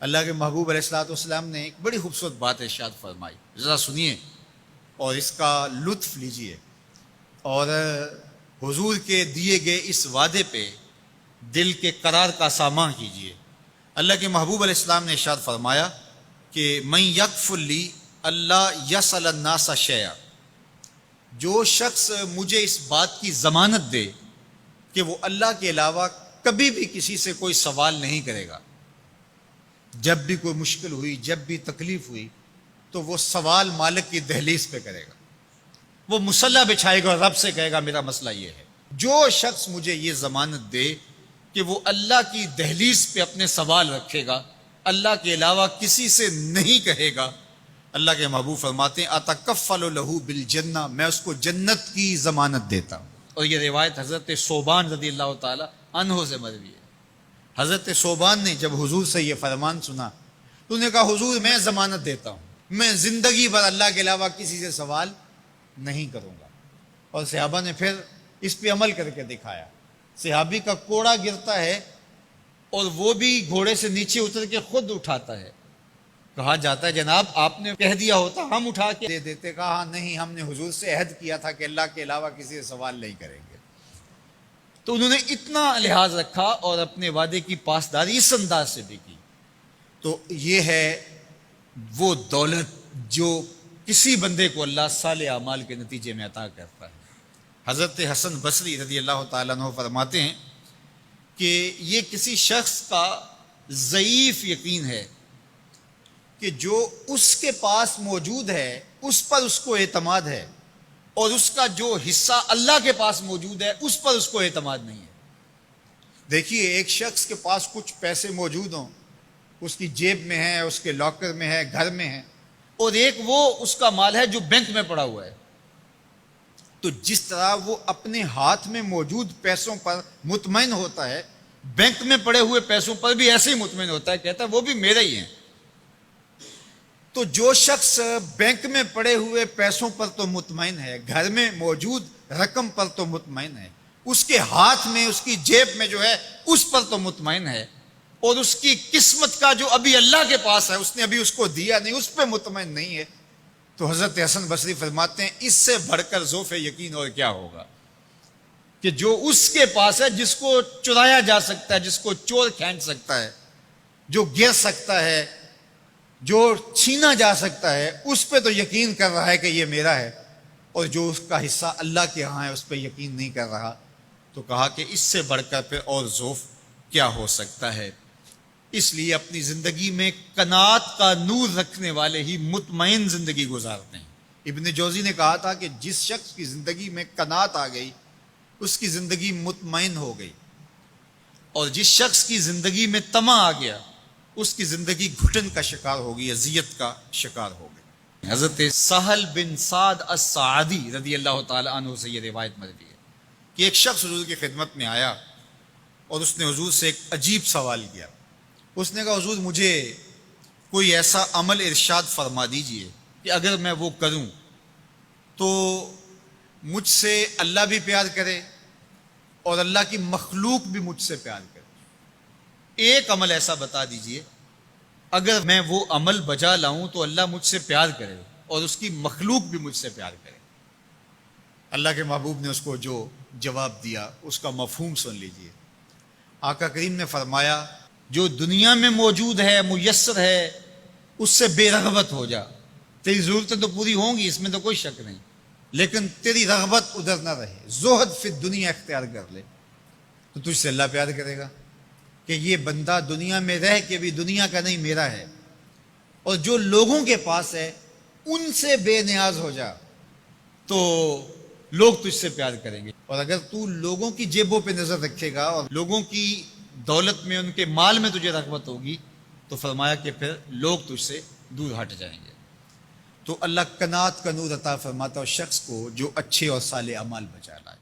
اللہ کے محبوب علیہ الصلوۃ والسلام نے ایک بڑی خوبصورت بات ارشاد فرمائی، ذرا سنیے اور اس کا لطف لیجئے، اور حضور کے دیے گئے اس وعدے پہ دل کے قرار کا سامان کیجئے۔ اللہ کے محبوب علیہ السلام نے ارشاد فرمایا کہ من یکفل لی اللہ یسأل الناس شیئا، جو شخص مجھے اس بات کی ضمانت دے کہ وہ اللہ کے علاوہ کبھی بھی کسی سے کوئی سوال نہیں کرے گا، جب بھی کوئی مشکل ہوئی، جب بھی تکلیف ہوئی تو وہ سوال مالک کی دہلیز پہ کرے گا، وہ مصلی بچھائے گا اور رب سے کہے گا میرا مسئلہ یہ ہے۔ جو شخص مجھے یہ ضمانت دے کہ وہ اللہ کی دہلیز پہ اپنے سوال رکھے گا، اللہ کے علاوہ کسی سے نہیں کہے گا، اللہ کے محبوب فرماتے ہیں اتکفل لہ بالجنہ، میں اس کو جنت کی ضمانت دیتا ہوں۔ اور یہ روایت حضرت ثوبان رضی اللہ تعالی عنہ سے مروی ہے۔ حضرت ثوبان نے جب حضور سے یہ فرمان سنا تو انہوں نے کہا حضور میں ضمانت دیتا ہوں، میں زندگی بھر اللہ کے علاوہ کسی سے سوال نہیں کروں گا۔ اور صحابہ نے پھر اس پہ عمل کر کے دکھایا۔ صحابی کا کوڑا گرتا ہے اور وہ بھی گھوڑے سے نیچے اتر کے خود اٹھاتا ہے، کہا جاتا ہے جناب آپ نے کہہ دیا ہوتا ہم اٹھا کے دے دیتے، کہا ہاں نہیں، ہم نے حضور سے عہد کیا تھا کہ اللہ کے علاوہ کسی سے سوال نہیں کریں گے۔ تو انہوں نے اتنا لحاظ رکھا اور اپنے وعدے کی پاسداری اس انداز سے بھی کی۔ تو یہ ہے وہ دولت جو کسی بندے کو اللہ صالح اعمال کے نتیجے میں عطا کرتا ہے۔ حضرت حسن بصری رضی اللہ تعالیٰ عنہ فرماتے ہیں کہ یہ کسی شخص کا ضعیف یقین ہے کہ جو اس کے پاس موجود ہے اس پر اس کو اعتماد ہے، اور اس کا جو حصہ اللہ کے پاس موجود ہے اس پر اس کو اعتماد نہیں ہے۔ دیکھیے ایک شخص کے پاس کچھ پیسے موجود ہوں، اس کی جیب میں ہے، اس کے لاکر میں ہے، گھر میں ہے، اور ایک وہ اس کا مال ہے جو بینک میں پڑا ہوا ہے، تو جس طرح وہ اپنے ہاتھ میں موجود پیسوں پر مطمئن ہوتا ہے، بینک میں پڑے ہوئے پیسوں پر بھی ایسے ہی مطمئن ہوتا ہے، کہتا ہے وہ بھی میرے ہی ہیں۔ تو جو شخص بینک میں پڑے ہوئے پیسوں پر تو مطمئن ہے، گھر میں موجود رقم پر تو مطمئن ہے، اس کے ہاتھ میں اس کی جیب میں جو ہے اس پر تو مطمئن ہے، اور اس کی قسمت کا جو ابھی اللہ کے پاس ہے اس نے ابھی اس کو دیا نہیں، اس پہ مطمئن نہیں ہے، تو حضرت حسن بصری فرماتے ہیں اس سے بڑھ کر ذوف یقین اور کیا ہوگا کہ جو اس کے پاس ہے، جس کو چرایا جا سکتا ہے، جس کو چور کھینچ سکتا ہے، جو گر سکتا ہے، جو چھینا جا سکتا ہے، اس پہ تو یقین کر رہا ہے کہ یہ میرا ہے، اور جو اس کا حصہ اللہ کے ہاں ہے اس پہ یقین نہیں کر رہا۔ تو کہا کہ اس سے بڑھ کر پھر اور ذوف کیا ہو سکتا ہے۔ اس لیے اپنی زندگی میں قناعت کا نور رکھنے والے ہی مطمئن زندگی گزارتے ہیں۔ ابن جوزی نے کہا تھا کہ جس شخص کی زندگی میں قناعت آ گئی اس کی زندگی مطمئن ہو گئی، اور جس شخص کی زندگی میں طمع آ گیا اس کی زندگی گھٹن کا شکار ہوگی، اذیت کا شکار ہو گئی۔ حضرت سہل بن سعد الساعدی رضی اللہ تعالی عنہ سے یہ روایت مروی ہے کہ ایک شخص حضور کی خدمت میں آیا اور اس نے حضور سے ایک عجیب سوال کیا۔ اس نے کہا حضور مجھے کوئی ایسا عمل ارشاد فرما دیجئے کہ اگر میں وہ کروں تو مجھ سے اللہ بھی پیار کرے اور اللہ کی مخلوق بھی مجھ سے پیار کرے۔ ایک عمل ایسا بتا دیجئے اگر میں وہ عمل بجا لاؤں تو اللہ مجھ سے پیار کرے اور اس کی مخلوق بھی مجھ سے پیار کرے۔ اللہ کے محبوب نے اس کو جو جواب دیا اس کا مفہوم سن لیجئے۔ آقا کریم نے فرمایا جو دنیا میں موجود ہے، میسر ہے، اس سے بے رغبت ہو جا، تیری ضرورتیں تو پوری ہوں گی، اس میں تو کوئی شک نہیں، لیکن تیری رغبت ادھر نہ رہے، زہد فی الدنیا اختیار کر لے، تو تجھ سے اللہ پیار کرے گا کہ یہ بندہ دنیا میں رہ کے بھی دنیا کا نہیں میرا ہے۔ اور جو لوگوں کے پاس ہے ان سے بے نیاز ہو جا تو لوگ تجھ سے پیار کریں گے، اور اگر تو لوگوں کی جیبوں پہ نظر رکھے گا اور لوگوں کی دولت میں، ان کے مال میں تجھے رغبت ہوگی تو فرمایا کہ پھر لوگ تجھ سے دور ہٹ جائیں گے۔ تو اللہ قناعت کا نور عطا فرماتا ہے شخص کو جو اچھے اور صالح اعمال بچا لائے۔